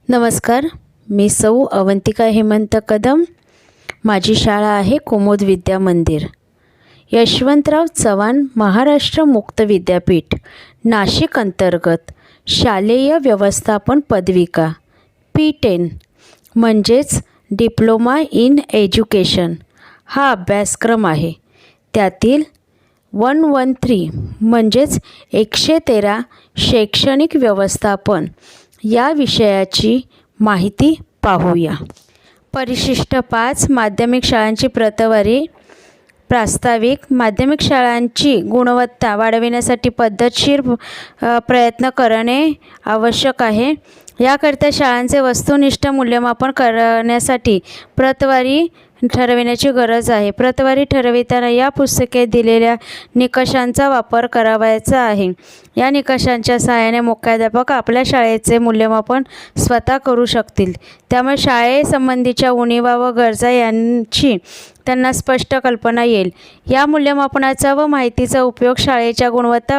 नमस्कार, मी सौ अवंतिका हेमंत कदम। माझी शाळा आहे कुमुद विद्या मंदिर, यशवंतराव चव्हाण महाराष्ट्र मुक्त विद्यापीठ, नाशिक अंतर्गत शालेय व्यवस्थापन पदविका P10 म्हणजेच डिप्लोमा इन एज्युकेशन हा अभ्यासक्रम आहे। त्यातील 113 म्हणजेच 113 शैक्षणिक व्यवस्थापन या विषयाची माहिती पाहूया। परिशिष्ट 5 माध्यमिक शाळांची प्रतवारी। प्रास्ताविक माध्यमिक शाळांची गुणवत्ता वाढविण्यासाठी पद्धतशीर प्रयत्न करणे आवश्यक आहे। याकरिता शाळांचे वस्तुनिष्ठ मूल्यमापन करण्यासाठी प्रतवारी ठरविण्याची गरज आहे। प्रतवारी ठरविताना या पुस्तके दिलेल्या निकषांचा वापर करावयाचा आहे। या निकषांच्या सहाय्याने मुख्याध्यापक आपल्या शाळेचे मूल्यमापन स्वतः करू शकतील। त्यामुळे शाळेसंबंधीच्या उणीवा व गरजा यांची त्यांना स्पष्ट कल्पना येईल। या मूल्यमापनाचा व माहितीचा उपयोग शाळेच्या गुणवत्ता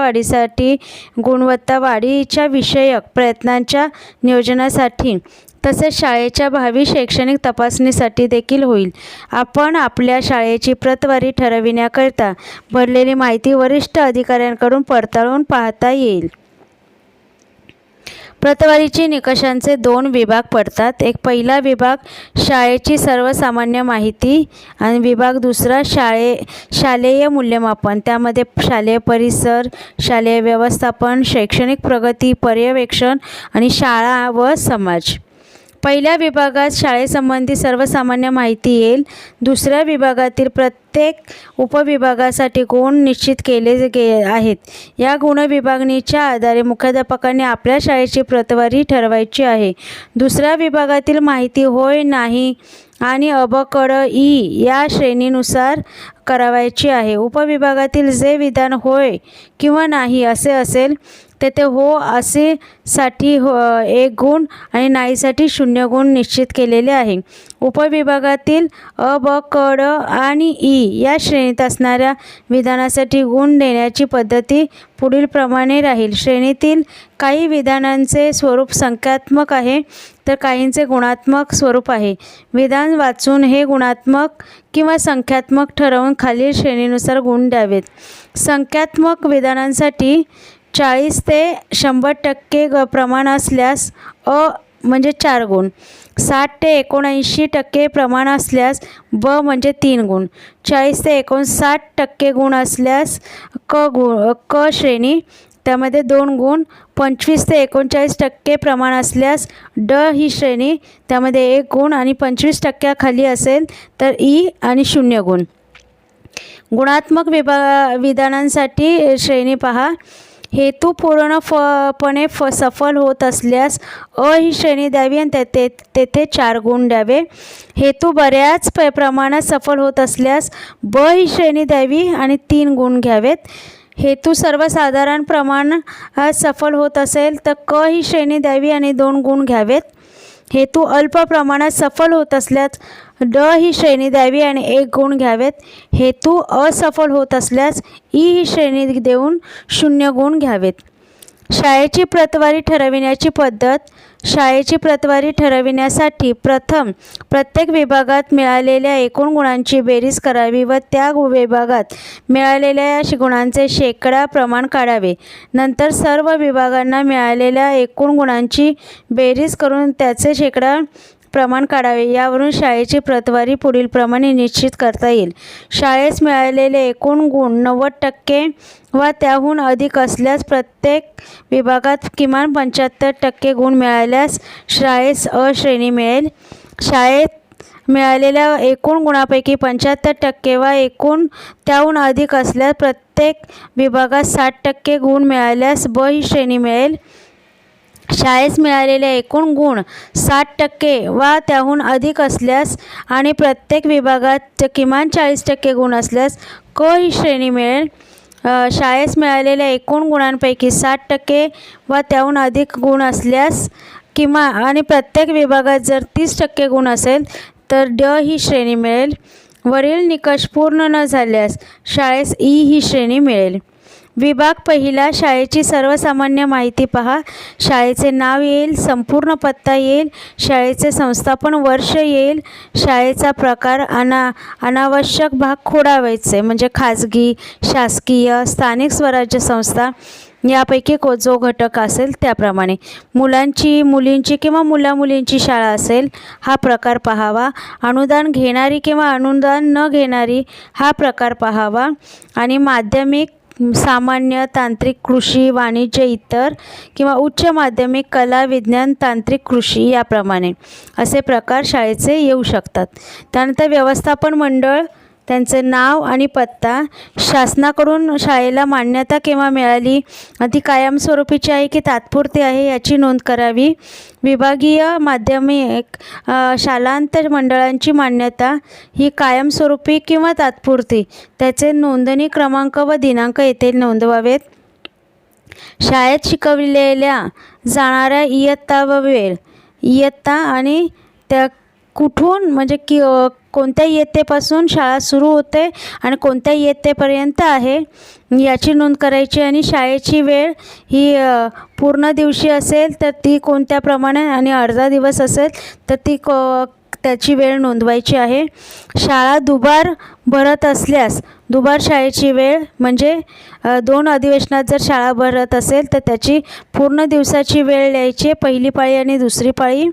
वाढीच्या विषयक प्रयत्नांच्या नियोजनासाठी तसेच शाळेच्या भावी शैक्षणिक तपासणीसाठी देखील होईल। आपण आपल्या शाळेची प्रतवारी ठरविण्याकरिता भरलेली माहिती वरिष्ठ अधिकाऱ्यांकडून पडताळून पाहता येईल। प्रतवारीची निकषांचे 2 विभाग पडतात। एक पहिला विभाग शाळेची सर्वसामान्य माहिती आणि विभाग दुसरा शालेय मूल्यमापन। त्यामध्ये शालेय परिसर, शालेय व्यवस्थापन, शैक्षणिक प्रगती पर्यवेक्षण आणि शाळा व समाज। पहिल्या विभागात शाळेसंबंधी सर्वसामान्य माहिती येईल। दुसऱ्या विभागातील प्रत्येक उपविभागासाठी गुण निश्चित केले आहेत। या गुणविभागणीच्या आधारे मुख्याध्यापकांनी आपल्या शाळेची प्रतवारी ठरवायची आहे। दुसऱ्या विभागातील माहिती होय, नाही आणि अ, ब, क, ड, ई या श्रेणीनुसार करावयाची आहे। उपविभागातील जे विधान होय किंवा नाही असे असेल तेथे हो असे साठी 1 गुण आणि नाहीसाठी 0 गुण निश्चित केलेले आहे। उपविभागातील अ, ब, क, ड आणि ई या श्रेणीत असणाऱ्या विधानासाठी गुण देण्याची पद्धती पुढील प्रमाणे राहील। श्रेणीतील काही विधानांचे स्वरूप संख्यात्मक आहे तर काहींचे गुणात्मक स्वरूप आहे। विधान वाचून हे गुणात्मक किंवा संख्यात्मक ठरवून खालील श्रेणीनुसार गुण द्यावेत। संख्यात्मक विधानांसाठी 40 ते 100% प्रमाण असल्यास अ म्हणजे 4 गुण, 60 ते 79% प्रमाण असल्यास ब म्हणजे 3 गुण, 40 ते 59% गुण असल्यास क श्रेणी त्यामध्ये 2 गुण, 25 ते 39% प्रमाण असल्यास ड ही श्रेणी त्यामध्ये 1 गुण आणि 25% खाली असेल तर ई आणि 0 गुण। गुणात्मक विधानांसाठी श्रेणी पहा। हेतू पूर्णपणे सफल होत असल्यास अ ही श्रेणी द्यावी आणि तेथे 4 गुण द्यावे। हेतू बऱ्याच प्रमाणात सफल होत असल्यास ब ही श्रेणी द्यावी आणि 3 गुण घ्यावेत। हेतू सर्वसाधारण प्रमाणात सफल होत असेल तर क ही श्रेणी द्यावी आणि 2 गुण घ्यावेत। हेतू अल्प प्रमाणात सफल होत असल्यास ड ही श्रेणी द्यावी आणि 1 गुण घ्यावेत। हेतू असफल होत असल्यास ई ही श्रेणी देऊन 0 गुण घ्यावेत। शाळेची प्रतवारी ठरविण्याची पद्धत। शाळेची प्रतवारी ठरविण्यासाठी प्रथम प्रत्येक विभागात मिळालेल्या एकूण गुणांची बेरीज करावी व त्या विभागात मिळालेल्या गुणांचे शेकडा प्रमाण काढावे। नंतर सर्व विभागांना मिळालेल्या एकूण गुणांची बेरीज करून त्याचे शेकडा प्रमाण काढावे। यावरून शाळेची प्रतवारी पुढील प्रमाणे निश्चित करता येईल। शाळेस मिळालेले एकूण गुण 90% वा त्याहून अधिक असल्यास प्रत्येक विभागात किमान 75% गुण मिळाल्यास शाळेस अ श्रेणी मिळेल। शाळेत मिळालेल्या एकूण गुणापैकी 75% वा एकूण त्याहून अधिक असल्यास प्रत्येक विभागात 60% गुण मिळाल्यास ब ही श्रेणी मिळेल। शाळेस मिळालेले एकूण गुण 60% वा त्याहून अधिक असल्यास आणि प्रत्येक विभागात किमान 40% गुण असल्यास क ही श्रेणी मिळेल। शाळेस मिळालेल्या एकूण गुणांपैकी 60% वा त्याहून अधिक गुण असल्यास आणि प्रत्येक विभागात जर 30% गुण असेल तर ड ही श्रेणी मिळेल। वरील निकष पूर्ण न झाल्यास शाळेस ई ही श्रेणी मिळेल। विभाग पहिला, शाळेची सर्वसामान्य माहिती पहा. शाळेचे नाव येईल, संपूर्ण पत्ता येईल, शाळेचे संस्थापन वर्ष येईल, शाळेचा प्रकार, अनावश्यक भाग खोडावायचे म्हणजे खाजगी, शासकीय, स्थानिक स्वराज्य संस्था यापैकी जो घटक असेल त्याप्रमाणे. मुलांची, मुलींची किंवा मुलामुलींची शाळा असेल हा प्रकार पाहावा. अनुदान घेणारी किंवा अनुदान न घेणारी हा प्रकार पाहावा. आणि माध्यमिक, सामान्य, तांत्रिक, कृषी, वाणिज्य, इतर किंवा उच्च माध्यमिक, कला, विज्ञान, तांत्रिक, कृषी याप्रमाणे असे प्रकार शाळेचे येऊ शकतात. त्यानंतर व्यवस्थापन मंडळ, त्यांचे नाव आणि पत्ता, शासनाकडून शाळेला मान्यता केव्हा मिळाली, ती कायमस्वरूपीची आहे की तात्पुरती आहे याची नोंद करावी. विभागीय माध्यमिक शालांत मंडळांची मान्यता ही कायमस्वरूपी किंवा तात्पुरती, त्याचे नोंदणी क्रमांक व दिनांक येथे नोंदवावेत. शाळेत शिकविलेल्या जाणाऱ्या इयत्ता व वेळ, इयत्ता आणि त्या कुठून म्हणजे कोणत्या इयत्तेपासून शाळा सुरू होते आणि कोणत्या इयत्तेपर्यंत आहे याची नोंद करायची. आणि शाळेची वेळ ही पूर्ण दिवशी असेल तर ती कोणत्या प्रमाणे आणि अर्धा दिवस असेल तर ती त्याची वेळ नोंदवायची आहे. शाळा दुबार भरत असल्यास दुबार शाळेची वेळ म्हणजे 2 अधिवेशनात जर शाळा भरत असेल तर त्याची पूर्ण दिवसाची वेळ लिहायची. पहिली पाळी आणि दुसरी पाळी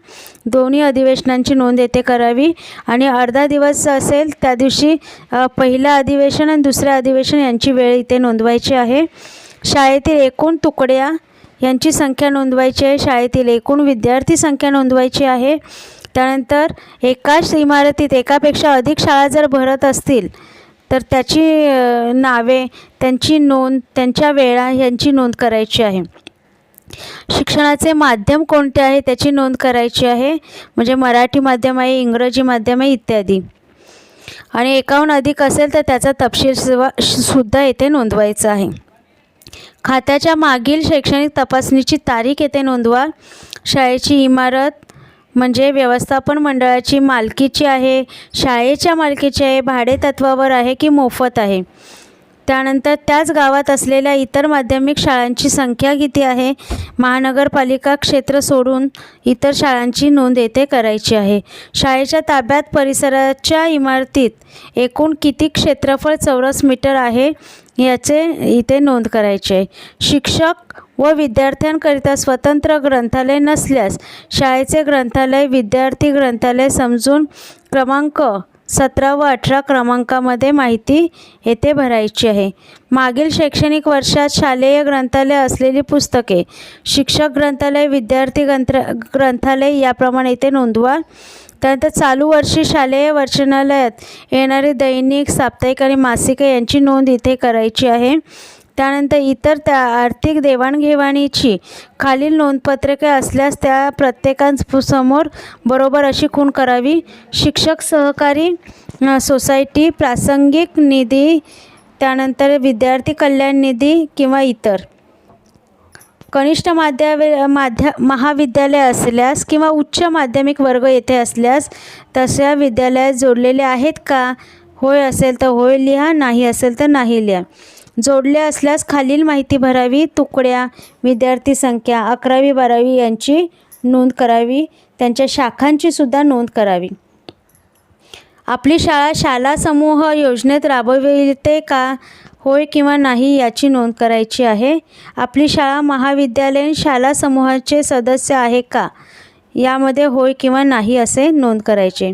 दोन्ही अधिवेशनांची नोंद येथे करावी. आणि अर्धा दिवस असेल त्या दिवशी पहिलं अधिवेशन आणि दुसरं अधिवेशन यांची वेळ इथे नोंदवायची आहे. शाळेतील एकूण तुकड्या यांची संख्या नोंदवायची आहे. शाळेतील एकूण विद्यार्थी संख्या नोंदवायची आहे. त्यानंतर एकाच इमारतीत एकापेक्षा अधिक शाळा जर भरत असतील तर त्याची नावे, त्यांची नोंद, त्यांच्या वेळा यांची नोंद करायची आहे. शिक्षणाचे माध्यम कोणते आहे त्याची नोंद करायची आहे म्हणजे मराठी माध्यम आहे, इंग्रजी माध्यम आहे इत्यादी. आणि 51 अधिक असेल तर त्याचा तपशील सुद्धा येथे नोंदवायचा आहे. खात्याच्या मागील शैक्षणिक तपासणीची तारीख येथे नोंदवा. शाळेची इमारत म्हणजे व्यवस्थापन मंडळाची मालकीची आहे, शाळेच्या मालकीची आहे, भाडे तत्वावर आहे की मोफत आहे. त्यानंतर त्याच गावात असलेल्या इतर माध्यमिक शाळांची संख्या किती आहे. महानगरपालिका क्षेत्र सोडून इतर शाळांची नोंद येथे करायची आहे. शाळेच्या ताब्यात परिसराच्या इमारतीत एकूण किती क्षेत्रफळ चौरस मीटर आहे याचे इथे नोंद करायचे आहे. शिक्षक व विद्यार्थ्यांकरिता स्वतंत्र ग्रंथालय नसल्यास शाळेचे ग्रंथालय विद्यार्थी ग्रंथालय समजून क्रमांक 17 व 18 क्रमांकामध्ये माहिती येथे भरायची आहे. मागील शैक्षणिक वर्षात शालेय ग्रंथालय असलेली पुस्तके, शिक्षक ग्रंथालय, विद्यार्थी ग्रंथालय याप्रमाणे इथे नोंदवा. त्यानंतर चालू वर्षी शालेय वाचनालयात येणारी दैनिक, साप्ताहिक आणि मासिके यांची नोंद इथे करायची आहे. त्यानंतर इतर आर्थिक देवाणघेवाणीची खालील नोंदपत्रके असल्यास त्या प्रत्येकासमोर बरोबर अशी खूण करावी. शिक्षक सहकारी सोसायटी, प्रासंगिक निधी, त्यानंतर विद्यार्थी कल्याण निधी किंवा इतर. कनिष्ठ महाविद्यालय असल्यास किंवा उच्च माध्यमिक वर्ग येथे असल्यास तशा विद्यालयात जोडलेले आहेत का. होय असेल तर होय लिहा, नाही असेल तर नाही लिहा. जोडले असल्यास खालील माहिती भरावी. तुकड्या, विद्यार्थी संख्या, 11वी 12वी यांची नोंद करावी. त्यांच्या शाखांची सुद्धा नोंद करावी. आपली शाळा शाला समूह योजनेत राबविते का, होय किंवा नाही याची नोंद करायची आहे. आपली शाळा महाविद्यालयीन शाला समूहाचे सदस्य आहे का, यामध्ये होय किंवा नाही असे नोंद करायचे.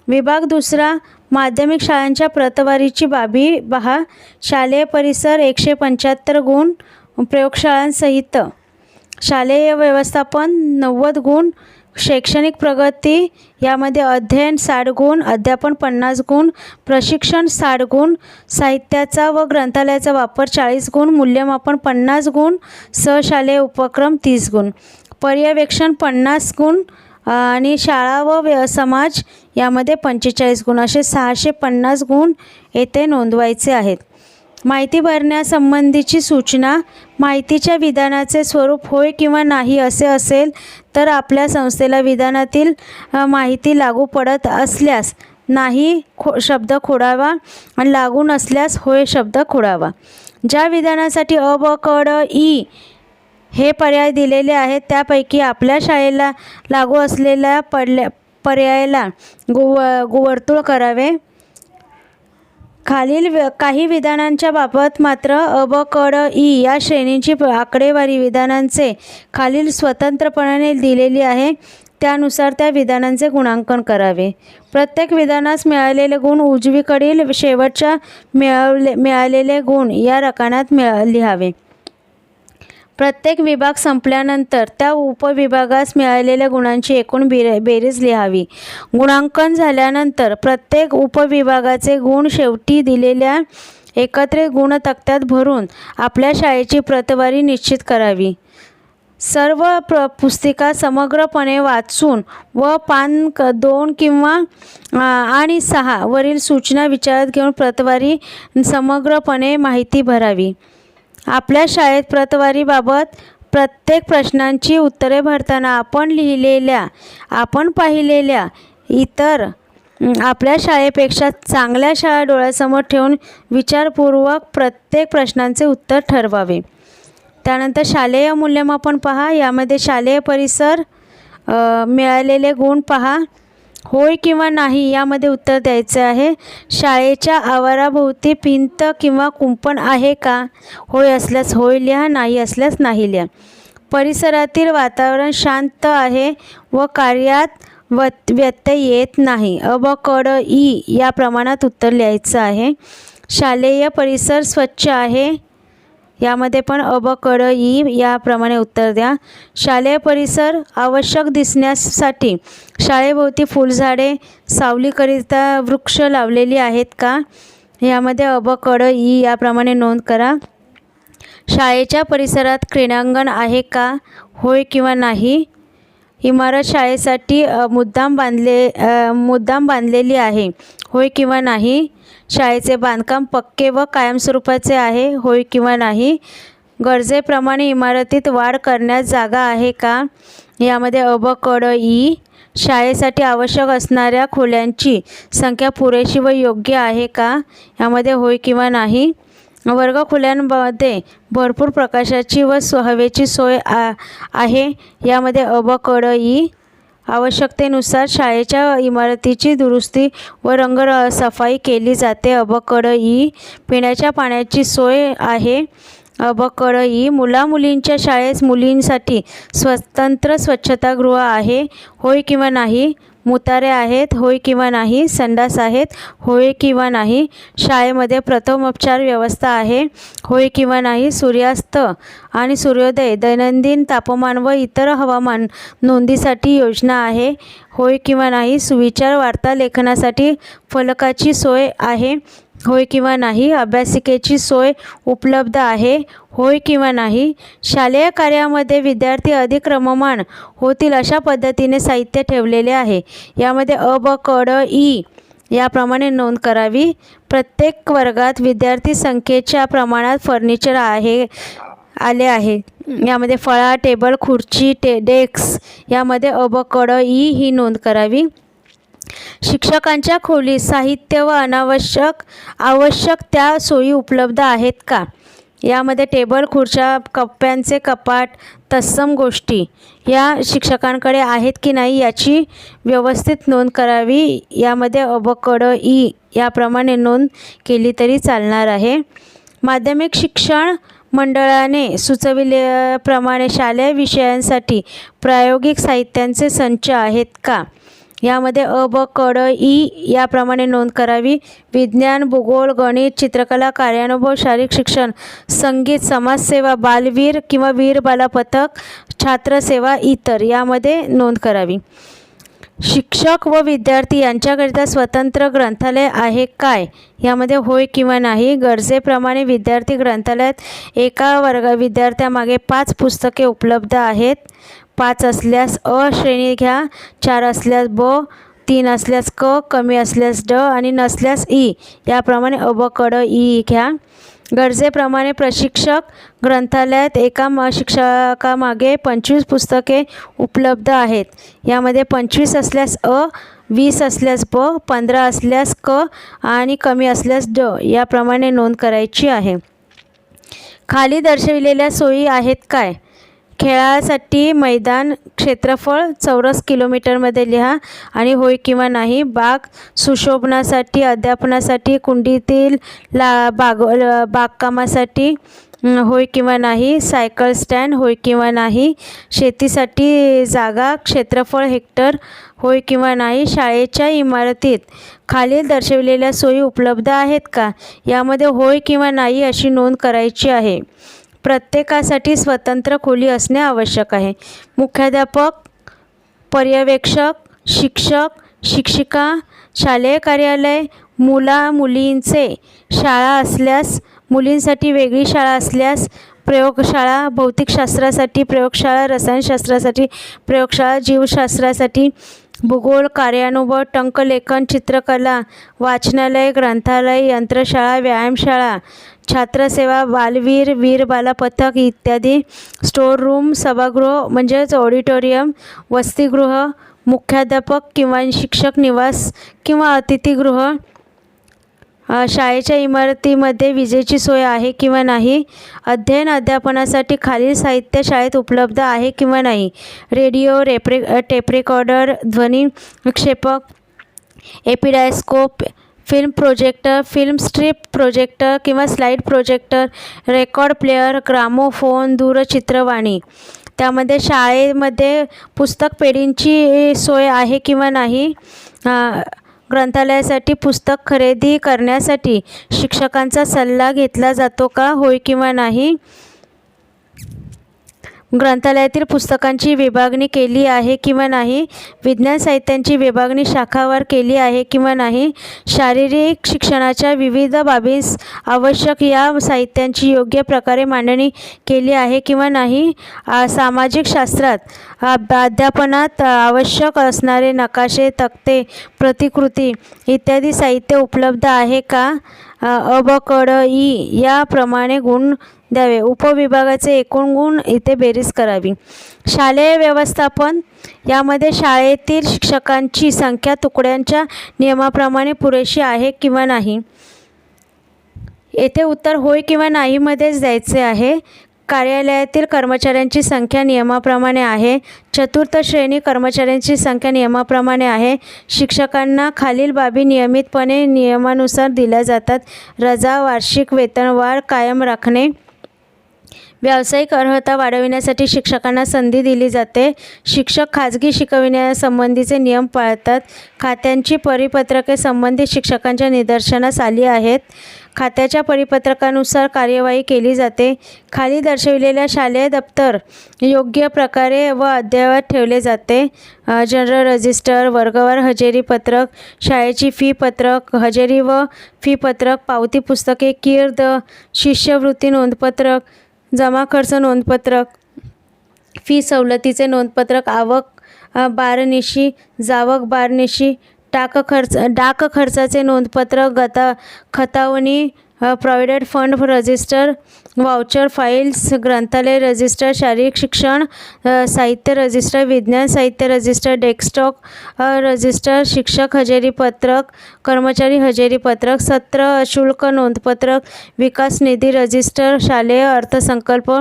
विभाग दुसरा, माध्यमिक शाळांच्या प्रतवारीची बाबी पहा. शालेय परिसर 175 गुण, प्रयोगशाळांसहित शालेय व्यवस्थापन 90 गुण, शैक्षणिक प्रगती यामध्ये अध्ययन 60 गुण, अध्यापन 50 गुण, प्रशिक्षण 60 गुण, साहित्याचा व ग्रंथालयाचा वापर 40 गुण, मूल्यमापन 50 गुण, सहशालेय उपक्रम 30 गुण, पर्यवेक्षण 50 गुण आणि शाळा व समाज यामध्ये 45 गुण, असे 650 गुण येथे नोंदवायचे आहेत. माहिती भरण्यासंबंधीची सूचना. माहितीच्या विधानाचे स्वरूप होय किंवा नाही असे असेल तर आपल्या संस्थेला विधानातील माहिती लागू पडत असल्यास नाही शब्द खोडावा आणि लागू नसल्यास होय शब्द खोडावा. ज्या विधानासाठी अ, ब, क, ड, ई हे पर्याय दिलेले आहेत त्यापैकी आपल्या शाळेला लागू असलेल्या पर्यायाला गुवर्तुळ करावे. खालील काही विधानांच्या बाबत मात्र अ, ब, क, ड, ई या श्रेणींची आकडेवारी विधानांचे खालील स्वतंत्रपणाने दिलेली आहे. त्यानुसार त्या विधानांचे गुणांकन करावे. प्रत्येक विधानास मिळालेले गुण उजवीकडील शेवटच्या मिळालेले गुण या रकान्यात लिहावे. प्रत्येक विभाग संपल्यानंतर त्या उपविभागास मिळालेल्या गुणांची एकूण बेरीज लिहावी. गुणांकन झाल्यानंतर प्रत्येक उपविभागाचे गुण शेवटी दिलेल्या एकत्रित गुणतक्त्यात भरून आपल्या शाळेची प्रतवारी निश्चित करावी. सर्व पुस्तिका समग्रपणे वाचून व पान 2 किंवा आणि 6 वरील सूचना विचारात घेऊन प्रतवारी समग्रपणे माहिती भरावी. आपल्या शाळेत प्रतवारीबाबत प्रत्येक प्रश्नांची उत्तरे भरताना आपण पाहिलेल्या इतर आपल्या शाळेपेक्षा चांगल्या शाळा डोळ्यासमोर ठेवून विचारपूर्वक प्रत्येक प्रश्नांचे उत्तर ठरवावे. त्यानंतर शालेय मूल्यमापन पहा. यामध्ये शालेय परिसर, मिळालेले गुण पहा. होय किंवा नाही यामध्ये उत्तर द्यायचे आहे. शाळेच्या आवाराभोवती भिंत किंवा कुंपण आहे का? होय असल्यास होय लिहा, नाही असल्यास नाही लिहा. परिसरातील वातावरण शांत आहे व कार्यात व्यत्यय येत नाही. अ, ब, क, ड, ई या प्रमाणात उत्तर लिहायचं आहे. शालेय परिसर स्वच्छ आहे. यामध्ये पण अ, ब, क, ड, ई याप्रमाणे उत्तर द्या. शालेय परिसर आवश्यक दिसण्यासाठी शाळेभोवती फुलझाडे, सावलीकरिता वृक्ष लावलेली आहेत का? यामध्ये अ, ब, क, ड, ई याप्रमाणे नोंद करा. शाळेच्या परिसरात क्रीडांगण आहे का? होय किंवा नाही. इमारत शाळेसाठी मुद्दाम बांधलेली आहे. होय किंवा नाही. शाळेचे बांधकाम पक्के व कायमस्वरूपाचे आहे. होय किंवा नाही. गरजेप्रमाणे इमारतीत वाढ करण्यास जागा आहे का? यामध्ये अ, ब, क, ड, ई. शाळेसाठी आवश्यक असणाऱ्या खोल्यांची संख्या पुरेशी व योग्य आहे का? यामध्ये होय किंवा नाही. वर्गखोल्यांमध्ये भरपूर प्रकाशाची व हवेची सोय आहे. यामध्ये अ, ब, क, ड, ई. आवश्यकतेनुसार शाळेच्या इमारतीची दुरुस्ती व सफाई केली जाते. अ, ब, क, ड, ई. पिण्याच्या पाण्याची सोय आहे. अ, ब, क, ड, ई. मुलींच्या शाळेत मुलींसाठी स्वतंत्र स्वच्छतागृह आहे. होय किंवा नाही. मुतारे आहेत. होय किंवा नाही. संडास आहेत. होय किंवा नाही. शाळेमध्ये प्रथमोपचार व्यवस्था आहे. होय किंवा नाही. सूर्यास्त आणि सूर्योदय, दैनंदिन तापमान व इतर हवामान नोंदीसाठी योजना आहे. होय किंवा नाही. सुविचार वार्ता लेखनासाठी फलकाची सोय आहे. होय किंवा नाही. अभ्यासिकेची सोय उपलब्ध आहे. होय किंवा नाही. शालेय कार्यामध्ये विद्यार्थी अधिक रममाण होतील अशा पद्धतीने साहित्य ठेवलेले आहे. यामध्ये अ, ब, क, ड, ई याप्रमाणे नोंद करावी. प्रत्येक वर्गात विद्यार्थी संख्येच्या प्रमाणात फर्निचर आले आहे. यामध्ये फळा, टेबल, खुर्ची, डेस्क यामध्ये अ, ब, क, ड, ई ही नोंद करावी. शिक्षकांच्या खोलीत साहित्य व आवश्यक त्या सोयी उपलब्ध आहेत का? यामध्ये टेबल, खुर्च्या, कप्प्यांचे कपाट, तत्सम गोष्टी या शिक्षकांकडे आहेत की नाही याची व्यवस्थित नोंद करावी. यामध्ये अ, ब, क, ड, ई याप्रमाणे नोंद केली तरी चालणार आहे. माध्यमिक शिक्षण मंडळाने सुचविल्याप्रमाणे शालेय विषयांसाठी प्रायोगिक साहित्यांचे संच आहेत का? यामध्ये अ, ब, क, ड, ई याप्रमाणे नोंद करावी. विज्ञान, भूगोल, गणित, चित्रकला, कार्यानुभव, शारीरिक शिक्षण, संगीत, समाजसेवा, बालवीर किंवा वीर बाला पथक, छात्रसेवा इतर यामध्ये नोंद करावी. शिक्षक व विद्यार्थी यांच्याकरिता स्वतंत्र ग्रंथालय आहे काय? यामध्ये होय किंवा नाही. गरजेप्रमाणे विद्यार्थी ग्रंथालयात एका विद्यार्थ्यामागे 5 पुस्तके उपलब्ध आहेत. 5 असल्यास अ श्रेणी घ्या, 4 असल्यास ब, 3 असल्यास क, कमी असल्यास ड आणि नसल्यास ई याप्रमाणे अ, ब, क, ड, ई घ्या. गरजेप्रमाणे प्रशिक्षक ग्रंथालयात एका शिक्षकामागे 25 पुस्तके उपलब्ध आहेत. यामध्ये 25 असल्यास अ, 20 असल्यास ब, 15 असल्यास क आणि कमी असल्यास ड याप्रमाणे नोंद करायची आहे. खाली दर्शविलेल्या सोयी आहेत काय? खेळासाठी मैदान, क्षेत्रफळ चौरस किलोमीटरमध्ये लिहा आणि होय किंवा नाही. बाग, सुशोभनासाठी, अध्यापनासाठी, कुंडीतील बागकामासाठी, होय किंवा नाही. सायकल स्टँड, होय किंवा नाही. शेतीसाठी जागा, क्षेत्रफळ हेक्टर, होय किंवा नाही. शाळेच्या इमारतीत खालील दर्शविलेल्या सोयी उपलब्ध आहेत का? यामध्ये होय किंवा नाही अशी नोंद करायची आहे. प्रत्येकासाठी स्वतंत्र खोली असणे आवश्यक आहे. मुख्याध्यापक, पर्यवेक्षक, शिक्षक, शिक्षिका, शालेय कार्यालय, मुलींचे शाळा असल्यास, मुलींसाठी वेगळी शाळा असल्यास, प्रयोगशाळा, भौतिकशास्त्रासाठी प्रयोगशाळा, रसायनशास्त्रासाठी प्रयोगशाळा, जीवशास्त्रासाठी भूगोल, कार्यानुभव, टंकलेखन, चित्रकला, वाचनालय, ग्रंथालय, यंत्रशाळा, व्यायामशाळा, छात्रसेवा, बालवीर, वीर बाला पथक इत्यादी, स्टोअर रूम, सभागृह म्हणजेच ऑडिटोरियम, वसतिगृह, मुख्याध्यापक किंवा शिक्षक निवास किंवा अतिथीगृह. शाळेच्या इमारतीमध्ये विजेची सोय आहे किंवा नाही. अध्ययन अध्यापनासाठी खालील साहित्य शाळेत उपलब्ध आहे किंवा नाही. रेडिओ, टेप रेकॉर्डर, ध्वनी विक्षेपक, epidiascope, film projector, film strip projector किंवा slide projector, record player, gramophone, दूरचित्रवाणी. त्यामध्ये शाळेमध्ये पुस्तक पेढींची सोय आहे किंवा नाही. ग्रंथालयासाठी पुस्तक खरेदी करण्यासाठी शिक्षकांचा सल्ला घेतला जातो का? होय किंवा नाही. ग्रंथालयातील पुस्तकांची विभागणी केली आहे किंवा नाही. विज्ञान साहित्यांची विभागणी शाखावार केली आहे किंवा नाही. शारीरिक शिक्षणाच्या विविध बाबींस आवश्यक या साहित्यांची योग्य प्रकारे मांडणी केली आहे किंवा नाही. सामाजिक शास्त्रात अध्यापनात आवश्यक असणारे नकाशे, तक्ते, प्रतिकृती इत्यादी साहित्य उपलब्ध आहे का? अ, ब, क, ड, इ याप्रमाणे गुण द्यावे. उपविभागाचे एकूण गुण इथे बेरीज करावी. शालेय व्यवस्थापन यामध्ये शाळेतील शिक्षकांची संख्या तुकड्यांच्या नियमाप्रमाणे पुरेशी आहे किंवा नाही. येथे उत्तर होय किंवा नाही मध्येच द्यायचे आहे. कार्यालयातील कर्मचाऱ्यांची संख्या नियमाप्रमाणे आहे. चतुर्थ श्रेणी कर्मचाऱ्यांची संख्या नियमाप्रमाणे आहे. शिक्षकांना खालील बाबी नियमितपणे नियमानुसार दिल्या जातात. रजा, वार्षिक वेतनवाढ कायम राखणे. व्यावसायिक अर्हता वाढविण्यासाठी शिक्षकांना संधी दिली जाते. शिक्षक खाजगी शिकविण्यासंबंधीचे नियम पाळतात. खात्यांची परिपत्रके संबंधित शिक्षकांच्या निदर्शनास आली आहेत. खात्याच्या परिपत्रकानुसार कार्यवाही केली जाते. खाली दर्शविलेल्या शालेय दप्तर योग्य प्रकारे व अद्ययावत ठेवले जाते. जनरल रजिस्टर, वर्गवार हजेरी पत्रक, शाळेची फी पत्रक, हजेरी व फी पत्रक, पावती पुस्तके, कीर्द, शिष्यवृत्ती नोंदपत्रक, जमा खर्च नोंदपत्रक, फी सवलतीचे नोंदपत्रक, आवक बारनिशी, जावक बारनिशी, डाक खर्चाचे नोंदपत्रक, खतावणी, provident fund register, voucher files, ग्रंथालय रजिस्टर, शारीरिक शिक्षण साहित्य रजिस्टर, विज्ञान साहित्य रजिस्टर, डेस्कटॉप रजिस्टर, शिक्षक हजेरी पत्रक, कर्मचारी हजेरी पत्रक, सत्र शुल्क नोंदपत्रक, विकास निधी रजिस्टर, शालेय अर्थसंकल्प,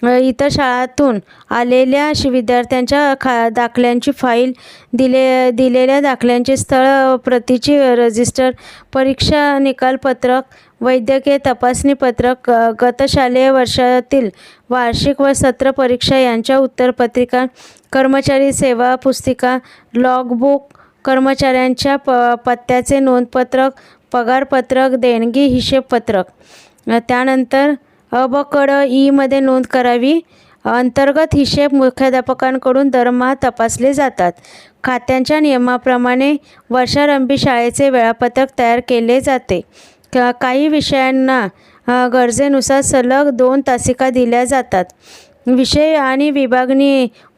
इतर शाळांतून आलेल्या विद्यार्थ्यांच्या दाखल्यांची फाईल, दिलेल्या दाखल्यांची स्थळ प्रतीची रजिस्टर, परीक्षा निकाल पत्रक, वैद्यकीय तपासणी पत्रक, गत शालेय वर्षातील वार्षिक व सत्र परीक्षा यांच्या उत्तरपत्रिका, कर्मचारी सेवा पुस्तिका, लॉगबुक, कर्मचाऱ्यांच्या पत्त्याचे नोंदपत्रक, पगारपत्रक, देणगी हिशेबपत्रक. त्यानंतर अ, ब, क, ड, इ मध्ये नोंद करावी. अंतर्गत हिशेब मुख्याध्यापकांकडून दरमहा तपासले जातात. खात्यांच्या नियमाप्रमाणे वर्षारंभी शाळेचे वेळापत्रक तयार केले जाते. काही विषयांना गरजेनुसार सलग 2 तासिका दिल्या जातात. विषय आणि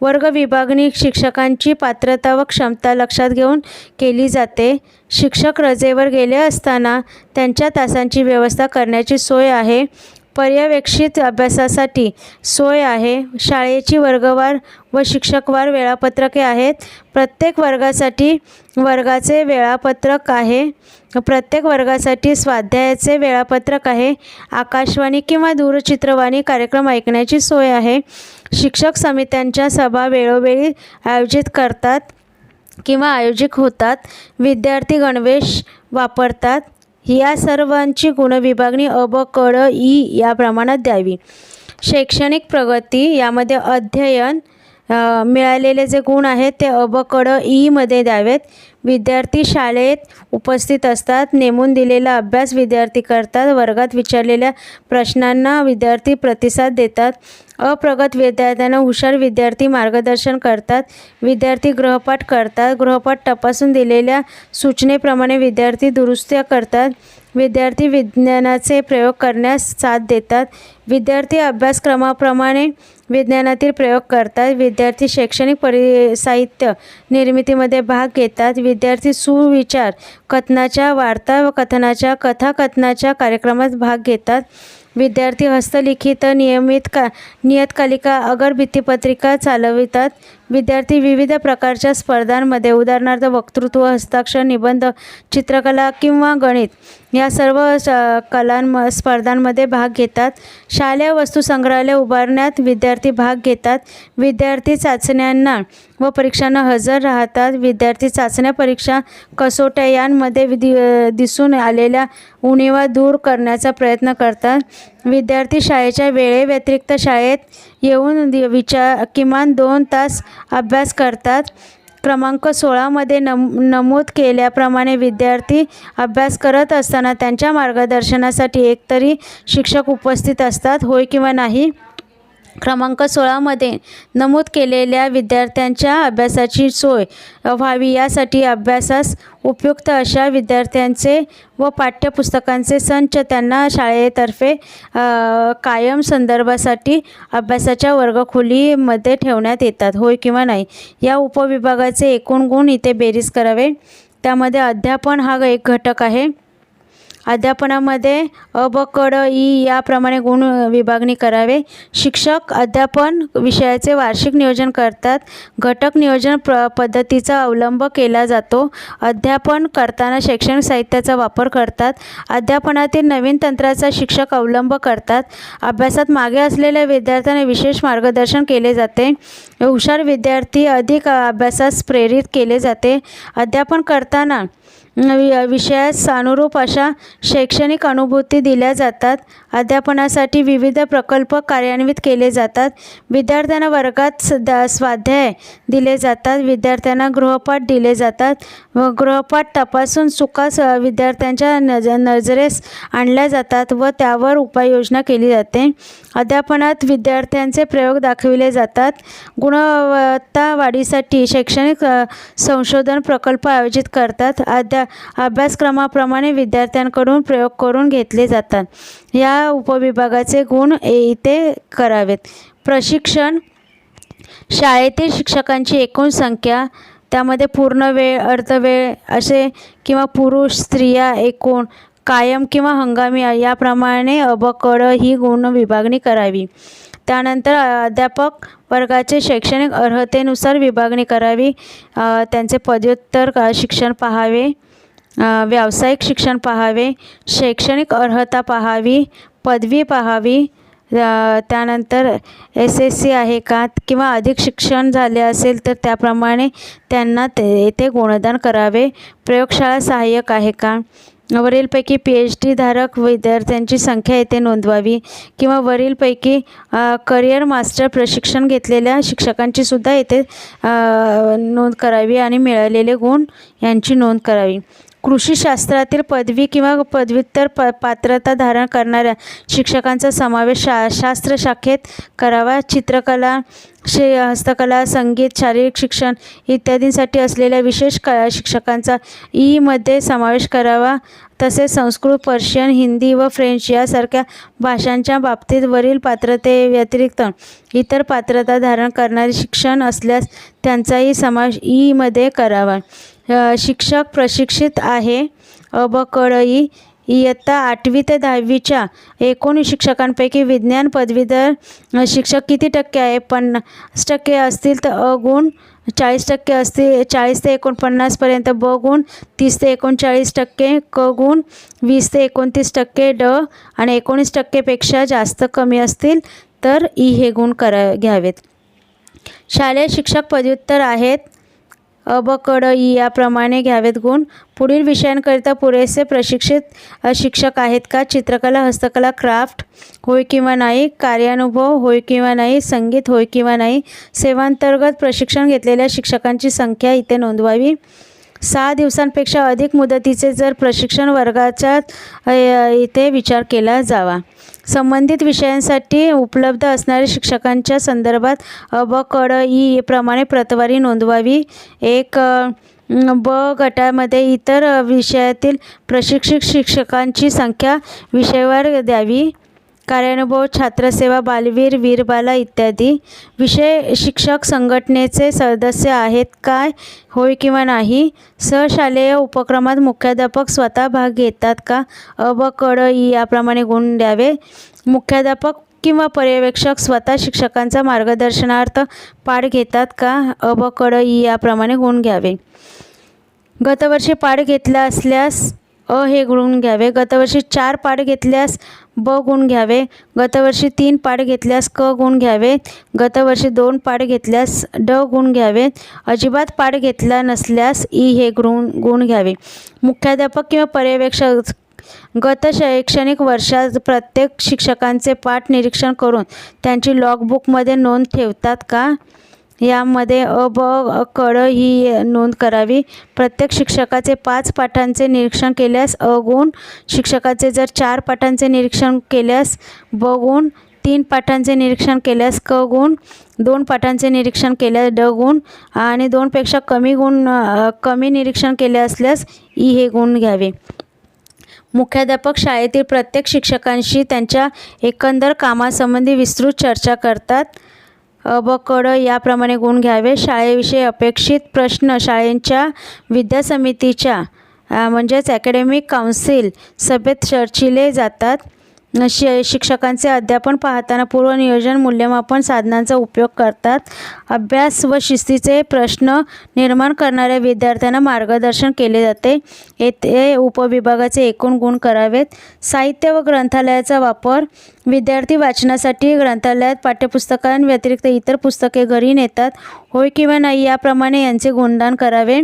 वर्ग विभागणी शिक्षकांची पात्रता व क्षमता लक्षात घेऊन केली जाते. शिक्षक रजेवर गेले असताना त्यांच्या तासांची व्यवस्था करण्याची सोय आहे. पर्यवेक्षित अभ्यासासाठी सोय आहे. शाळेची वर्गवार व शिक्षकवार वेळापत्रके आहेत. प्रत्येक वर्गासाठी वर्गाचे वेळापत्रक आहे. प्रत्येक वर्गासाठी स्वाध्यायाचे वेळापत्रक आहे. आकाशवाणी किंवा दूरचित्रवाणी कार्यक्रम ऐकण्याची सोय आहे. शिक्षक समित्यांच्या सभा वेळोवेळी आयोजित करतात किंवा आयोजित होतात. विद्यार्थी गणवेश वापरतात. या सर्वांची गुणविभागणी अ, ब, क, ड, ई या प्रमाणात द्यावी. शैक्षणिक प्रगती यामध्ये अध्ययन मिळालेले जे गुण आहेत ते अ, ब, क, ड, ईमध्ये द्यावेत. विद्यार्थी शाळेत उपस्थित असतात. नेमून दिलेला अभ्यास विद्यार्थी करतात. वर्गात विचारलेल्या प्रश्नांना विद्यार्थी प्रतिसाद देतात. अप्रगत विद्यार्थ्यांना हुशार विद्यार्थी मार्गदर्शन करतात. विद्यार्थी गृहपाठ करतात. गृहपाठ तपासून दिलेल्या सूचनेप्रमाणे विद्यार्थी दुरुस्त्या करतात. विद्यार्थी विज्ञानाचे प्रयोग करण्यास साथ देतात. विद्यार्थी अभ्यासक्रमाप्रमाणे विज्ञानातील प्रयोग करतात. विद्यार्थी शैक्षणिक साहित्य निर्मितीमध्ये भाग घेतात. विद्यार्थी सुविचार कथनाच्या, वार्ता व कथनाच्या, कथाकथनाच्या कार्यक्रमात भाग घेतात. विद्यार्थी हस्तलिखित नियतकालिका, अगर भित्तिपत्रिका चालवितात. विद्यार्थी विविध प्रकारच्या स्पर्धांमध्ये उदाहरणार्थ वक्तृत्व, हस्ताक्षर, निबंध, चित्रकला किंवा गणित या सर्व स्पर्धांमध्ये भाग घेतात. शालेय वस्तुसंग्रहालय उभारण्यात विद्यार्थी भाग घेतात. विद्यार्थी चाचण्यांना व परीक्षांना हजर राहतात. विद्यार्थी चाचण्या, परीक्षा, कसोट्या यांमध्ये दिसून आलेल्या उणिवा दूर करण्याचा प्रयत्न करतात. विद्यार्थी शाळेच्या वेळेव्यतिरिक्त शाळेत येऊन किमान 2 तास अभ्यास करतात. क्रमांक 16 मध्ये नमूद केल्याप्रमाणे विद्यार्थी अभ्यास करत असताना त्यांच्या मार्गदर्शनासाठी एकतरी शिक्षक उपस्थित असतात, होय किंवा नाही? क्रमांक 16 मध्ये नमूद केलेल्या विद्यार्थ्यांच्या अभ्यासाची सोय व्हावी यासाठी अभ्यासास उपयुक्त अशा विद्यार्थ्यांचे व पाठ्यपुस्तकांचे संच त्यांना शाळेतर्फे कायम संदर्भासाठी अभ्यासाच्या वर्गखोलीमध्ये ठेवण्यात येतात, होय किंवा नाही? या उपविभागाचे एकूण गुण इथे बेरीज करावे. त्यामध्ये अध्यापन हा एक घटक आहे. अध्यापनामध्ये अ, ब, क, ड, ई याप्रमाणे गुण विभागणी करावे. शिक्षक अध्यापन विषयाचे वार्षिक नियोजन करतात. घटक नियोजन पद्धतीचा अवलंब केला जातो. अध्यापन करताना शैक्षणिक साहित्याचा वापर करतात. अध्यापनातील नवीन तंत्राचा शिक्षक अवलंब करतात. अभ्यासात मागे असलेल्या विद्यार्थ्यांना विशेष मार्गदर्शन केले जाते. हुशार विद्यार्थी अधिक अभ्यासास प्रेरित केले जाते. अध्यापन करताना विषयास अनुरूप अशा शैक्षणिक अनुभूती दिल्या जातात. अध्यापनासाठी विविध प्रकल्प कार्यान्वित केले जातात. विद्यार्थ्यांना वर्गात स्वाध्याय दिले जातात. विद्यार्थ्यांना गृहपाठ दिले जातात व गृहपाठ तपासून चुका विद्यार्थ्यांच्या नजरेस आणल्या जातात व त्यावर उपाययोजना केली जाते. अध्यापनात विद्यार्थ्यांचे प्रयोग दाखविले जातात. गुणवत्ता वाढीसाठी शैक्षणिक संशोधन प्रकल्प आयोजित करतात. अभ्यासक्रमाप्रमाणे विद्यार्थ्यांकडून प्रयोग करून घेतले जातात. या उपविभागाचे गुण इथे करावेत. प्रशिक्षण, शाळेतील शिक्षकांची एकूण संख्या, त्यामध्ये पूर्णवेळ, अर्धवेळ असे किंवा पुरुष, स्त्रिया, एकूण, कायम किंवा हंगामी याप्रमाणे अ, ब, क, ड ही गुण विभागणी करावी. त्यानंतर अध्यापक वर्गाचे शैक्षणिक अर्हतेनुसार विभागणी करावी. त्यांचे पदव्युत्तर शिक्षण पाहावे, व्यावसायिक शिक्षण पाहावे, शैक्षणिक अर्हता पाहावी, पदवी पाहावी. त्यानंतर SSC आहे का किंवा अधिक शिक्षण झाले असेल तर त्याप्रमाणे त्यांना येथे गुणदान करावे. प्रयोगशाळा सहाय्यक आहे का? वरीलपैकी PhD धारक विद्यार्थ्यांची संख्या येथे नोंदवावी किंवा वरीलपैकी करिअर मास्टर प्रशिक्षण घेतलेल्या शिक्षकांची सुद्धा येथे नोंद करावी आणि मिळालेले गुण यांची नोंद करावी. कृषीशास्त्रातील पदवी किंवा पदव्युत्तर पात्रता धारण करणाऱ्या शिक्षकांचा समावेश शास्त्र शाखेत करावा. चित्रकला, हस्तकला, संगीत, शारीरिक शिक्षण इत्यादींसाठी असलेल्या विशेष शिक्षकांचा मध्ये समावेश करावा. तसेच संस्कृत, पर्शियन, हिंदी व फ्रेंच यासारख्या भाषांच्या बाबतीत वरील पात्रतेव्यतिरिक्त इतर पात्रता धारण करणारे शिक्षण असल्यास त्यांचाही समावेश मध्ये करावा. शिक्षक प्रशिक्षित आहे, अ, ब, क, ड, ई इयत्ता 8वी ते 10वीच्या एकूण शिक्षकांपैकी विज्ञान पदवीधर शिक्षक किती टक्के आहे? 50% असतील तर अ गुण, 40% असतील 40 ते 49पर्यंत ब गुण, 30 ते 39% क गुण, 20 ते 29% ड आणि 19%पेक्षा जास्त कमी असतील तर ई हे गुण घ्यावेत. शालेय शिक्षक पदव्युत्तर आहेत. अ ब क ड ई याप्रमाणे घ्यावेत गुण. पुढील विषयांकरिता पुरेसे प्रशिक्षित शिक्षक आहेत का? चित्रकला, हस्तकला, क्राफ्ट होय किंवा नाही. कार्यानुभव होय किंवा नाही. संगीत होय किंवा नाही. सेवांतर्गत प्रशिक्षण घेतलेल्या शिक्षकांची संख्या इथे नोंदवावी. 6 दिवसांपेक्षा अधिक मुदतीचे जर प्रशिक्षण वर्गाचा इथे विचार केला जावा. संबंधित विषयांसाठी उपलब्ध असणाऱ्या शिक्षकांच्या संदर्भात अ ब क ड ई प्रमाणे प्रतवारी नोंदवावी. ब गटामध्ये इतर विषयातील प्रशिक्षित शिक्षकांची संख्या विषयवार द्यावी. कार्यानुभव, छात्रसेवा, बालवीर, वीरबाला इत्यादी. विषय शिक्षक संघटनेचे सदस्य आहेत काय? होय किंवा नाही. सहशालेय उपक्रमात मुख्याध्यापक स्वतः भाग घेतात का? अ ब क ड ई याप्रमाणे गुण द्यावे. मुख्याध्यापक किंवा पर्यवेक्षक स्वतः शिक्षकांचा मार्गदर्शनार्थ पाठ घेतात का? अ ब क ड ई याप्रमाणे गुण घ्यावे. गतवर्षी पाठ घेतला असल्यास अ हे गुण घ्यावे. गतवर्षी 4 पाठ घेतल्यास ब गुण घ्यावे. गतवर्षी 3 पाठ घेतल्यास क गुण घ्यावे. गतवर्षी 2 पाठ घेतल्यास ड गुण घ्यावे. अजिबात पाठ घेतला नसल्यास ई हे गुण घ्यावे. मुख्याध्यापक किंवा पर्यवेक्षक गत शैक्षणिक वर्षात प्रत्येक शिक्षकांचे पाठ निरीक्षण करून त्यांची लॉगबुकमध्ये नोंद ठेवतात का? यामध्ये अ ब क ड ही नोंद करावी. प्रत्येक शिक्षकाचे 5 पाठांचे निरीक्षण केल्यास अ गुण. शिक्षकाचे जर 4 पाठांचे निरीक्षण केल्यास ब गुण. 3 पाठांचे निरीक्षण केल्यास क गुण. 2 पाठांचे निरीक्षण केल्यास ड गुण आणि 2पेक्षा कमी निरीक्षण केले असल्यास ई हे गुण घ्यावे. मुख्याध्यापक शाळेतील प्रत्येक शिक्षकांशी त्यांच्या एकंदर कामासंबंधी विस्तृत चर्चा करतात. अ ब क ड याप्रमाणे गुण घ्यावे. शाळेविषयी अपेक्षित प्रश्न शाळेच्या विद्यासमितीच्या म्हणजेच अकॅडमिक काउन्सिल सभेत चर्चिले जातात. शिक्षकांचे अध्यापन पाहताना पूर्वनियोजन मूल्यमापन साधनांचा उपयोग करतात. अभ्यास व शिस्तीचे प्रश्न निर्माण करणाऱ्या विद्यार्थ्यांना मार्गदर्शन केले जाते. येथे उपविभागाचे एकूण गुण करावेत. साहित्य व ग्रंथालयाचा वापर. विद्यार्थी वाचनासाठी ग्रंथालयात पाठ्यपुस्तकांव्यतिरिक्त इतर पुस्तके घरी नेतात. होय किंवा नाही याप्रमाणे यांचे गुणदान करावे.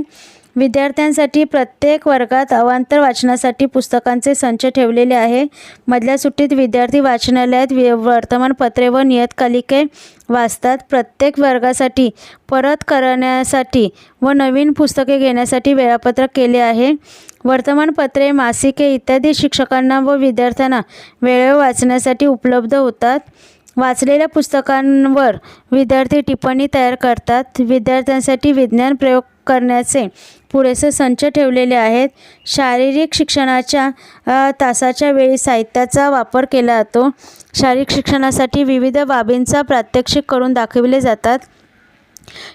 विद्यार्थ्यांसाठी प्रत्येक वर्गात अवांतर वाचनासाठी पुस्तकांचे संच ठेवलेले आहे. मधल्या सुट्टीत विद्यार्थी वाचनालयात वर्तमानपत्रे व नियतकालिके वाचतात. प्रत्येक वर्गासाठी परत करण्यासाठी व नवीन पुस्तके घेण्यासाठी वेळापत्रक केले आहे. वर्तमानपत्रे, मासिके इत्यादी शिक्षकांना व विद्यार्थ्यांना वेळेवर वाचण्यासाठी उपलब्ध होतात. वाचलेल्या पुस्तकांवर विद्यार्थी टिप्पणी तयार करतात. विद्यार्थ्यांसाठी विज्ञान प्रयोग करण्याचे पुरेसे संच ठेवलेले आहेत. शारीरिक शिक्षणाच्या तासाच्या वेळी साहित्याचा वापर केला जातो. शारीरिक शिक्षणासाठी विविध बाबींचा प्रात्यक्षिक करून दाखविले जातात.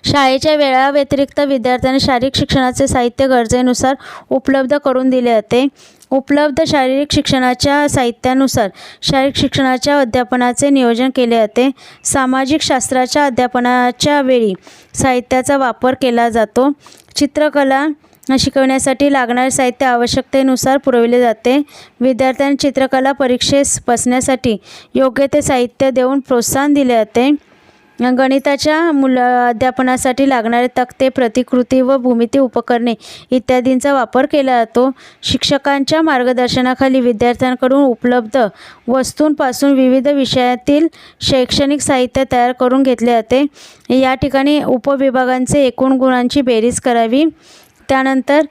शाळेच्या वेळाव्यतिरिक्त विद्यार्थ्यांना शारीरिक शिक्षणाचे साहित्य गरजेनुसार उपलब्ध करून दिले जाते. उपलब्ध शारीरिक शिक्षणाच्या साहित्यानुसार शारीरिक शिक्षणाच्या अध्यापनाचे नियोजन केले जाते. सामाजिक शास्त्राच्या अध्यापनाच्या वेळी साहित्याचा वापर केला जातो. चित्रकला शिकवण्यासाठी लागणारे साहित्य आवश्यकतेनुसार पुरविले जाते. विद्यार्थ्यांना चित्रकला परीक्षेस बसण्यासाठी योग्य ते साहित्य देऊन प्रोत्साहन दिले जाते. गणिताच्या अध्यापनासाठी लागणारे तक्ते, प्रतिकृती व भूमिती उपकरणे इत्यादींचा वापर केला जातो. शिक्षकांच्या मार्गदर्शनाखाली विद्यार्थ्यांकडून उपलब्ध वस्तूंपासून विविध विषयातील शैक्षणिक साहित्य तयार करून घेतले जाते. या ठिकाणी उपविभागांचे एकूण गुणांची बेरीज करावी. त्यानंतर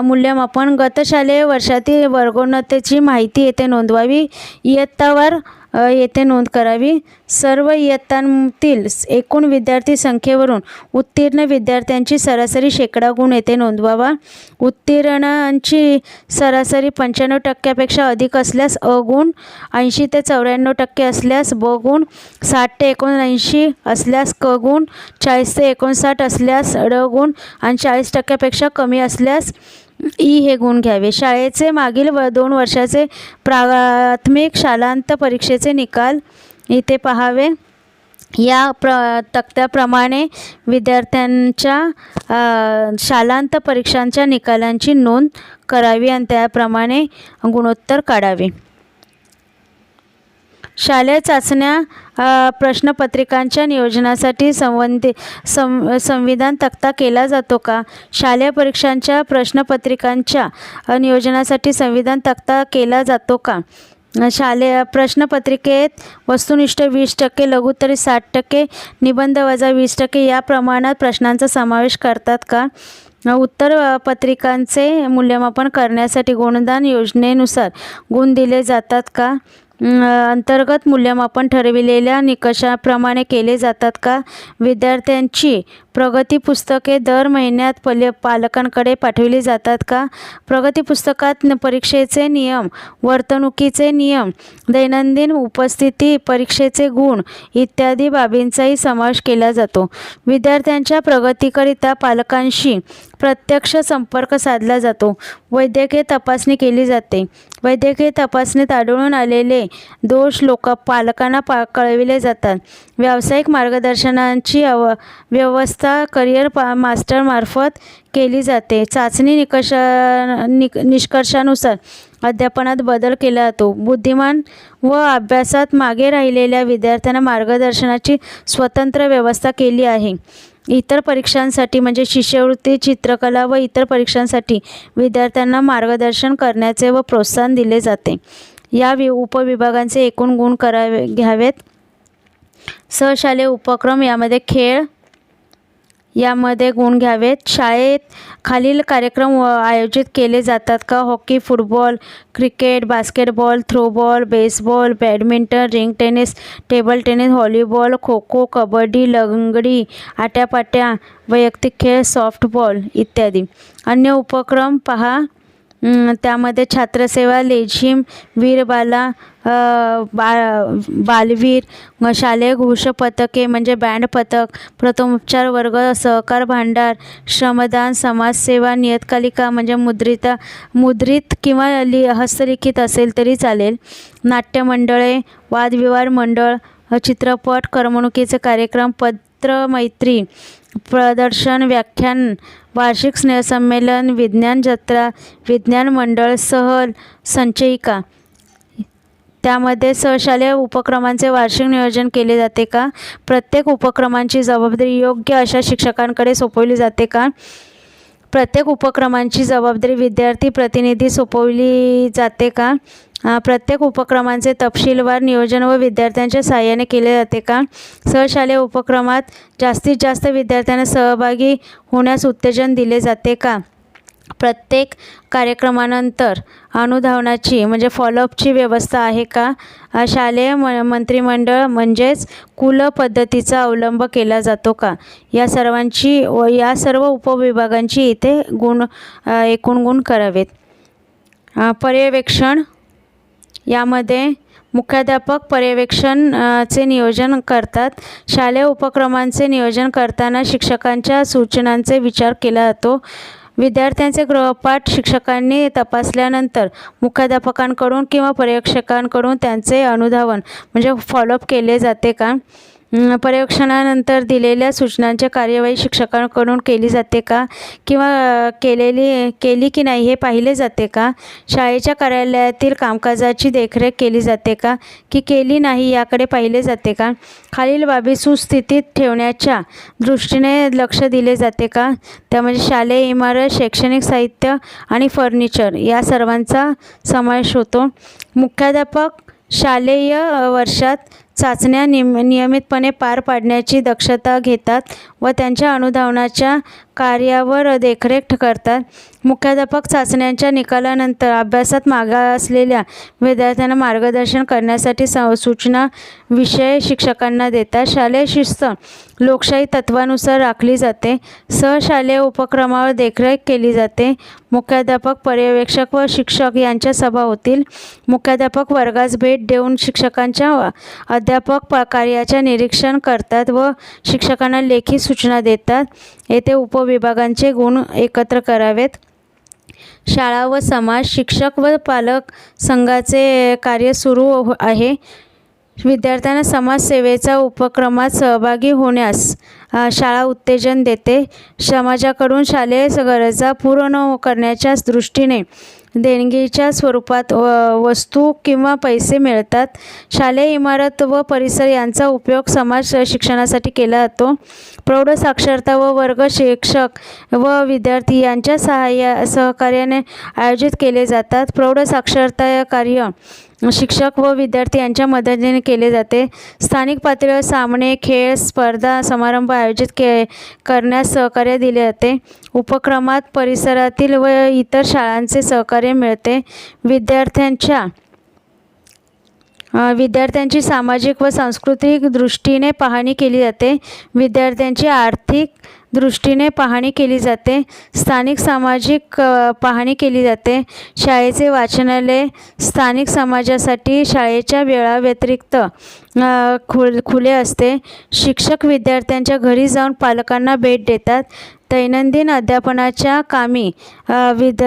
मूल्यमापन. गत शालेय वर्षातील वर्गोन्नतीची माहिती येथे नोंदवावी. इयत्तावार येथे नोंद करावी. सर्व इयत्तांतील एकूण विद्यार्थी संख्येवरून उत्तीर्ण विद्यार्थ्यांची सरासरी शेकडा गुण येथे नोंदवावा. उत्तीर्णांची सरासरी 95% अधिक असल्यास अ गुण, 80 ते 94% असल्यास ब गुण, 60 ते 79 असल्यास क गुण, 40 ते 59 असल्यास ड गुण आणि 40% कमी असल्यास हे गुण घ्यावे. शाळेचे मागील 2 वर्षाचे प्राथमिक शालांत परीक्षेचे निकाल इथे पाहावे. या तक्त्याप्रमाणे विद्यार्थ्यांच्या शालांत परीक्षांच्या निकालांची नोंद करावी आणि त्याप्रमाणे गुणोत्तर काढावे. शालेय चाचण्या प्रश्नपत्रिकांच्या नियोजनासाठी संविधान तक्ता केला जातो का? शालेय परीक्षांच्या प्रश्नपत्रिकांच्या नियोजनासाठी संविधान तक्ता केला जातो का? शालेय प्रश्नपत्रिकेत वस्तुनिष्ठ 20%, लघुत्तरे 60%, निबंध वजा 20% या प्रमाणात प्रश्नांचा समावेश करतात का? उत्तरपत्रिकांचे मूल्यमापन करण्यासाठी गुणदान योजनेनुसार गुण दिले जातात का? अंतर्गत मूल्यमापन ठरविलेल्या निकषाप्रमाणे केले जातात का? विद्यार्थ्यांची प्रगती पुस्तके दर महिन्यात पालकांकडे पाठविली जातात का? प्रगती पुस्तकात परीक्षेचे नियम, वर्तणुकीचे नियम, दैनंदिन उपस्थिती, परीक्षेचे गुण इत्यादी बाबींचाही समावेश केला जातो. विद्यार्थ्यांच्या प्रगतीकरिता पालकांशी प्रत्यक्ष संपर्क साधला जातो. वैद्यकीय तपासणी केली जाते. वैद्यकीय तपासणीत आढळून आलेले दोष पालकांना कळविले जातात. व्यावसायिक मार्गदर्शनाची व्यवस्था करिअर मास्टरमार्फत केली जाते. चाचणी निष्कर्षानुसार अध्यापनात बदल केला जातो. बुद्धिमान व अभ्यासात मागे राहिलेल्या विद्यार्थ्यांना मार्गदर्शनाची स्वतंत्र व्यवस्था केली आहे. इतर परीक्षांसाठी म्हणजे शिष्यवृत्ती, चित्रकला व इतर परीक्षांसाठी विद्यार्थ्यांना मार्गदर्शन करण्याचे व प्रोत्साहन दिले जाते. या उपविभागांचे एकूण गुण घ्यावेत. सहशालेय उपक्रम यामध्ये खेळ यामध्ये गुण घ्यावेत. शाळेत खालील कार्यक्रम आयोजित केले जातात का? Hockey, football, cricket, basketball, throwball, baseball, badminton, ring tennis, table tennis, volleyball, kho kho, kabaddi, लंगडी, आट्यापाट्या, वैयक्तिक खेळ, सॉफ्टबॉल इत्यादी. अन्य उपक्रम पहा. त्यामध्ये छात्रसेवा, लेझिम, वीरबाला, बालवीर, शालेय घोष पथके म्हणजे बँड पथक, प्रथमोपचार वर्ग, सहकार भांडार, श्रमदान, समाजसेवा, नियतकालिका म्हणजे मुद्रित किंवा हस्तलिखित असेल तरी चालेल, नाट्यमंडळे, वादविवाद मंडळ, चित्रपट, करमणुकीचे कार्यक्रम, पत्रमैत्री, प्रदर्शन, व्याख्यान, वार्षिक स्नेहसंमेलन, विज्ञान जत्रा, विज्ञान मंडळ, सहल, संचयिका. त्यामध्ये सहशालेय उपक्रमांचे वार्षिक नियोजन केले जाते का? प्रत्येक उपक्रमांची जबाबदारी योग्य अशा शिक्षकांकडे सोपवली जाते का? प्रत्येक उपक्रमांची जबाबदारी विद्यार्थी प्रतिनिधी सोपवली जाते का? प्रत्येक उपक्रमांचे तपशीलवार नियोजन व विद्यार्थ्यांच्या सहाय्याने केले जाते का? सहशालेय उपक्रमात जास्तीत जास्त विद्यार्थ्यांना सहभागी होण्यास उत्तेजन दिले जाते का? प्रत्येक कार्यक्रमानंतर अनुधावनाची म्हणजे फॉलोअपची व्यवस्था आहे का? शालेय मंत्रिमंडळ म्हणजेच कुल पद्धतीचा अवलंब केला जातो का? या सर्व उपविभागांची इथे एकूण गुण करावेत. पर्यवेक्षण यामध्ये मुख्याध्यापक पर्यवेक्षणाचे नियोजन करतात. शालेय उपक्रमांचे नियोजन करताना शिक्षकांच्या सूचनांचे विचार केला जातो. विद्यार्थ्यांचे गृहपाठ शिक्षकांनी तपासल्यानंतर मुख्याध्यापकांकडून किंवा पर्यवेक्षकांकडून त्यांचे अनुधावन म्हणजे फॉलोअप केले जाते का? पर्यवेक्षणानंतर दिलेल्या सूचनांची कार्यवाही शिक्षकांकडून केली जाते का किंवा केली की नाही हे पाहिले जाते का? शाळेच्या कार्यालयातील कामकाजाची देखरेख केली जाते का की केली नाही याकडे पाहिले जाते का? खालील बाबी सुस्थितीत ठेवण्याच्या दृष्टीने लक्ष दिले जाते का? त्यामध्ये शालेय इमारत, शैक्षणिक साहित्य आणि फर्निचर या सर्वांचा समावेश होतो. मुख्याध्यापक शालेय वर्षात चाचण्या नियमितपणे पार पाडण्याची दक्षता घेतात व त्यांच्या अनुधावनाच्या कार्यावर देखरेख करतात. मुख्याध्यापक चाचण्यांच्या निकालानंतर अभ्यासात मागासलेल्या विद्यार्थ्यांना मार्गदर्शन करण्यासाठी सूचना विषय शिक्षकांना देतात. शालेय शिस्त लोकशाही तत्वानुसार राखली जाते. सहशालेय उपक्रमावर देखरेख केली जाते. मुख्याध्यापक, पर्यवेक्षक व शिक्षक यांच्या सभा होतील. मुख्याध्यापक वर्गास भेट देऊन शिक्षकांच्या अध्यापक कार्याचे निरीक्षण करतात व शिक्षकांना लेखी सूचना देतात. येथे उपविभागांचे गुण एकत्र करावेत. शाळा व समाज, शिक्षक व पालक संघाचे कार्य सुरू आहे. विद्यार्थ्यांना समाजसेवेचा उपक्रमात सहभागी होण्यास शाळा उत्तेजन देते. समाजाकडून शालेय गरजा पूर्ण करण्याच्या दृष्टीने देणगीच्या स्वरूपात वस्तू किंवा पैसे मिळतात. शालेय इमारत व परिसर यांचा उपयोग समाज शिक्षणासाठी केला जातो. प्रौढ साक्षरता व वर्ग शिक्षक व विद्यार्थी यांच्या सहकार्याने आयोजित केले जातात. प्रौढ साक्षरता कार्य शिक्षक व विद्यार्थी यांच्या मदतीने केले जाते. स्थानिक पातळीवर सामने, खेळ, स्पर्धा, समारंभ आयोजित करण्यास सहकार्य दिले जाते. उपक्रमात परिसरातील व इतर शाळांचे सहकार्य मिळते. विद्यार्थ्यांची सामाजिक व सांस्कृतिक दृष्टीने पाहणी केली जाते. विद्यार्थ्यांची आर्थिक दृष्टीने पाहणी केली जाते. स्थानिक सामाजिक पाहणी केली जाते. शाळेचे वाचनालय स्थानिक समाजासाठी शाळेच्या वेळाव्यतिरिक्त खुले असते. शिक्षक विद्यार्थ्यांच्या घरी जाऊन पालकांना भेट देतात. दैनंदिन अध्यापनाच्या कामी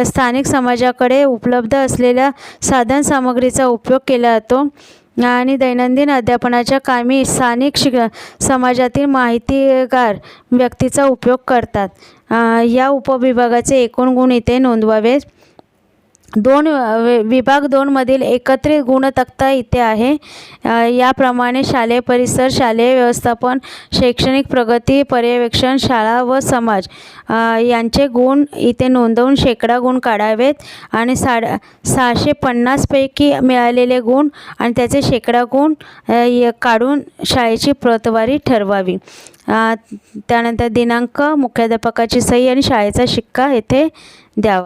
स्थानिक समाजाकडे उपलब्ध असलेल्या साधनसामग्रीचा उपयोग केला जातो आणि दैनंदिन अध्यापनाच्या कामी स्थानिक समाजातील माहितीगार व्यक्तीचा उपयोग करतात. या उपविभागाचे एकूण गुण इथे नोंदवावे. विभाग 2 मधील एकत्रित गुणतक्ता इथे आहे. याप्रमाणे शालेय परिसर, शालेय व्यवस्थापन, शैक्षणिक प्रगती, पर्यवेक्षण, शाळा व समाज यांचे गुण इथे नोंदवून शेकडा गुण काढावेत आणि 650 पैकी मिळालेले गुण आणि त्याचे शेकडा गुण काढून शाळेची प्रतवारी ठरवावी. त्यानंतर दिनांक, मुख्याध्यापकाची सही आणि शाळेचा शिक्का येथे द्यावा.